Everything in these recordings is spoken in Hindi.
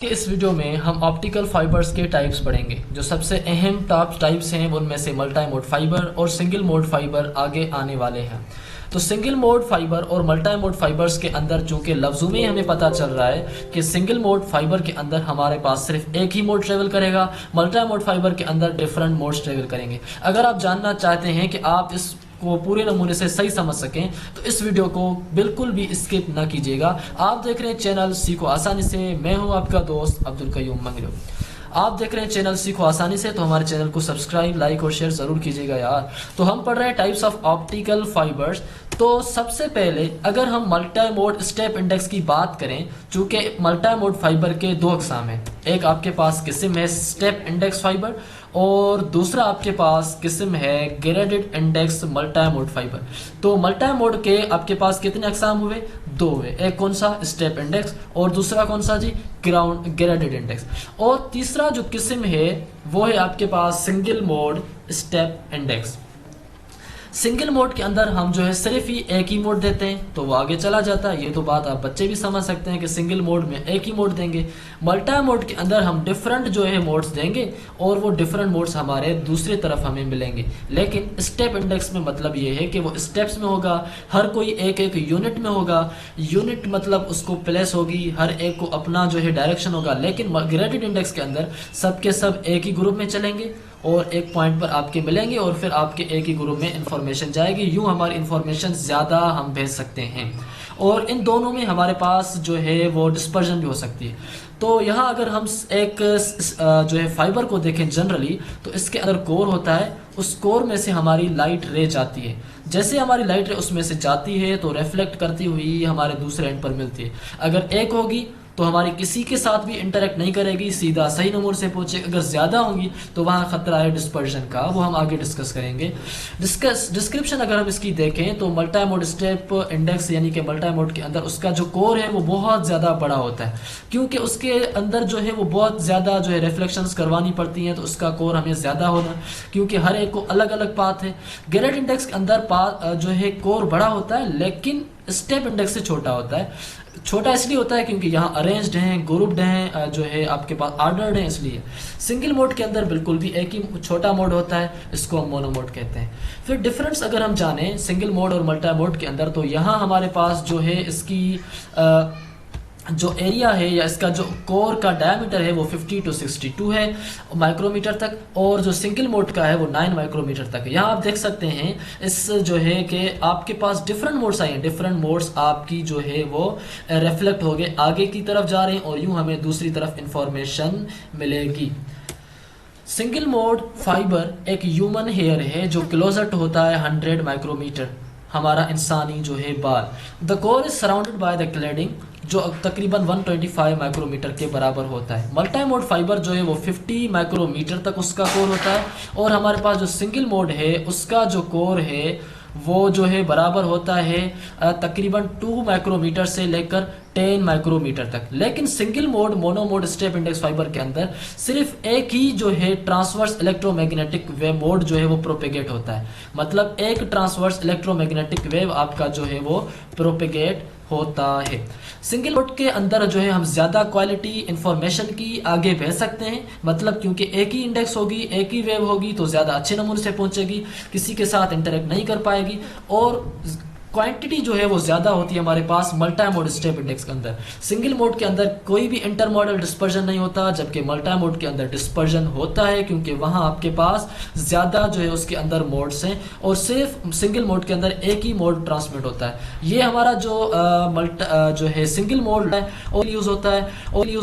इस वीडियो में हम ऑप्टिकल फाइबर्स के टाइप्स पढ़ेंगे। जो सबसे अहम टॉप टाइप्स हैं उनमें से मल्टी मोड फाइबर और सिंगल मोड फाइबर आगे आने वाले हैं। तो सिंगल मोड फाइबर और मल्टी मोड फाइबर्स के अंदर चूंकि लफ्ज़ों में हमें पता चल रहा है कि सिंगल मोड फाइबर के अंदर हमारे पास सिर्फ एक ही मोड ट्रेवल करेगा, मल्टी मोड फाइबर के अंदर डिफरेंट मोड्स ट्रेवल करेंगे। अगर आप जानना चाहते हैं कि आप इस को पूरे नमूने से सही समझ सकें तो इस वीडियो को बिल्कुल भी स्किप ना कीजिएगा। आप देख रहे हैं चैनल सीखो आसानी से, मैं हूं आपका दोस्त अब्दुल कयूम मंगलो। आप देख रहे हैं चैनल सीखो आसानी से, तो हमारे चैनल को सब्सक्राइब, लाइक और शेयर जरूर कीजिएगा यार। तो हम पढ़ रहे हैं टाइप्स ऑफ ऑप्टिकल फाइबर्स। तो सबसे पहले अगर हम मल्टी मोड स्टेप इंडेक्स की बात करें, चूंकि मल्टी मोड फाइबर के दो अकसाम हैं, एक आपके पास किस्म है स्टेप इंडेक्स फाइबर और दूसरा आपके पास किस्म है graded index multi mode fibre. तो मल्टी मोड के आपके पास कितने अकसाम हुए? दो हुए। एक कौन सा? स्टेप इंडेक्स, और दूसरा कौन सा जी? Graded index. और तीसरा जो किस्म है वो है आपके पास single mode step index. Single mode के अंदर हम जो है सिर्फ ही एक ही मोड देते हैं तो वो आगे चला जाता है। ये तो बात आप बच्चे भी समझ सकते हैं कि सिंगल मोड में एक ही मोड देंगे। मल्टी मोड के अंदर हम डिफरेंट जो है मोड्स देंगे और वो डिफरेंट मोड्स हमारे दूसरी तरफ हमें मिलेंगे। लेकिन स्टेप इंडेक्स में मतलब ये है कि वो स्टेप्स में होगा, हर कोई एक एक यूनिट में होगा। यूनिट मतलब उसको प्लेस होगी, हर एक को अपना जो है डायरेक्शन होगा। लेकिन ग्रेडेड इंडेक्स के अंदर सब के सब एक ही ग्रुप में चलेंगे और एक पॉइंट पर आपके मिलेंगे और फिर आपके एक ही ग्रुप में इंफॉर्मेशन जाएगी। यूं हमारी इंफॉर्मेशन ज़्यादा हम भेज सकते हैं और इन दोनों में हमारे पास जो है वो डिस्पर्जन भी हो सकती है। तो यहाँ अगर हम एक जो है फाइबर को देखें जनरली, तो इसके अंदर कोर होता है। उस कोर में से हमारी लाइट रे जाती है। जैसे हमारी लाइट रे उसमें से जाती है तो रिफ्लेक्ट करती हुई हमारे दूसरे एंड पर मिलती है। अगर एक होगी तो हमारी किसी के साथ भी इंटरेक्ट नहीं करेगी, सीधा सही नंबर से पहुंचे। अगर ज़्यादा होंगी तो वहाँ खतरा है डिस्पर्जन का, वो हम आगे डिस्कस करेंगे। डिस्क्रिप्शन अगर हम इसकी देखें तो मल्टी मोड स्टेप इंडेक्स यानी कि मल्टी मोड के अंदर उसका जो कोर है वो बहुत ज़्यादा बड़ा होता है, क्योंकि उसके अंदर जो है वो बहुत ज़्यादा जो है रिफ्लेक्शंस करवानी पड़ती हैं, तो उसका कोर हमें ज़्यादा होना, क्योंकि हर एक को अलग अलग पाथ है। ग्रेडेड इंडेक्स के अंदर जो है कोर बड़ा होता है लेकिन स्टेप इंडेक्स से छोटा होता है। छोटा इसलिए होता है क्योंकि यहाँ अरेंज्ड हैं, ग्रुप्ड हैं, जो है आपके पास ऑर्डर्ड हैं, इसलिए। सिंगल मोड के अंदर बिल्कुल भी एक ही छोटा मोड होता है, इसको हम मोनो मोड कहते हैं। फिर डिफरेंस अगर हम जाने सिंगल मोड और मल्टी मोड के अंदर, तो यहाँ हमारे पास जो है इसकी जो एरिया है या इसका जो कोर का डायमीटर है वो 50 to 62 है माइक्रोमीटर तक, और जो सिंगल मोड का है वो 9 माइक्रोमीटर तक है। यहाँ आप देख सकते हैं इस जो है कि आपके पास डिफरेंट मोड्स आए हैं। डिफरेंट मोड्स आपकी जो है वो रिफ्लेक्ट हो गए, आगे की तरफ जा रहे हैं और यूं हमें दूसरी तरफ इंफॉर्मेशन मिलेगी। सिंगल मोड फाइबर एक ह्यूमन हेयर है जो क्लोजर होता है 100 माइक्रोमीटर, हमारा इंसानी जो है बाल। The core is surrounded by the cladding जो तकरीबन 125 माइक्रोमीटर के बराबर होता है। मल्टी मोड फाइबर जो है वो 50 माइक्रोमीटर तक उसका कोर होता है, और हमारे पास जो सिंगल मोड है उसका जो कोर है वो जो है बराबर होता है तकरीबन 2 माइक्रोमीटर से लेकर 10 माइक्रोमीटर तक। लेकिन single mode mono mode step index fibre के अंदर सिर्फ एक ही जो है ट्रांसवर्स इलेक्ट्रोमैग्नेटिक वेव मोड जो है वो प्रोपेगेट होता है। मतलब एक ट्रांसवर्स इलेक्ट्रोमैग्नेटिक वेव आपका जो है वो प्रोपेगेट होता है। सिंगल मोड के अंदर जो है हम ज्यादा क्वालिटी इंफॉर्मेशन की आगे भेज सकते हैं, मतलब क्योंकि एक ही इंडेक्स होगी, एक ही वेव होगी तो ज्यादा अच्छे नमूने से पहुंचेगी, किसी के साथ इंटरेक्ट नहीं कर पाएगी, और क्वांटिटी जो है वो ज्यादा होती है हमारे पास मल्टी मोड स्टेप इंडेक्स के अंदर। सिंगल मोड के अंदर कोई भी इंटर मॉडल डिस्पर्जन नहीं होता, जबकि मल्टी मोड के अंदर डिस्पर्जन होता है, क्योंकि वहां आपके पास ज्यादा जो है उसके अंदर मोड्स हैं और सिर्फ सिंगल मोड के अंदर एक ही मोड ट्रांसमिट होता है। ये हमारा जो जो है सिंगल मोड है और यूज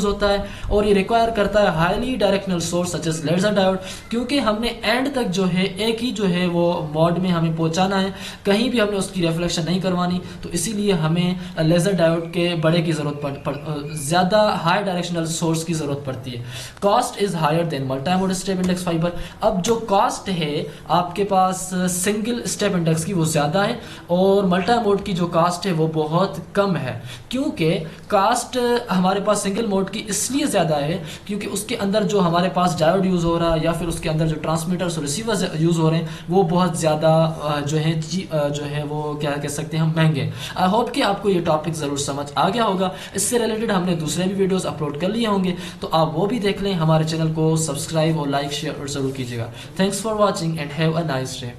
होता है और ये रिक्वायर करता है highly directional source such as laser diode, क्योंकि हमने एंड तक जो है एक ही जो है वो मोड में हमें पहुंचाना है, कहीं भी हमने उसकी रिफ्लेक्शन नहीं करवानी, तो इसीलिए हमें लेजर डायोड के बड़े की जरूरत ज्यादा हाई डायरेक्शनल सोर्स की जरूरत पड़ती है। Cost is higher than multi mode step index fibre. अब जो कॉस्ट है आपके पास सिंगल स्टेप इंडेक्स की वो ज्यादा है और मल्टी मोड की जो कॉस्ट है वो बहुत कम है, क्योंकि कॉस्ट हमारे पास सिंगल मोड की इसलिए ज्यादा है क्योंकि उसके अंदर जो हमारे पास डायोड यूज हो रहा है या फिर उसके अंदर जो ट्रांसमीटर्स और रिसीवर्स यूज हो रहे हैं वो बहुत ज्यादा जो है वो क्या कह सकते हैं हम महंगे। आई होप कि आपको ये टॉपिक ज़रूर समझ आ गया होगा। इससे रिलेटेड हमने दूसरे भी वीडियोस अपलोड कर लिए होंगे, तो आप वो भी देख लें। हमारे चैनल को सब्सक्राइब और लाइक शेयर और ज़रूर कीजिएगा। Thanks for watching and have a nice day.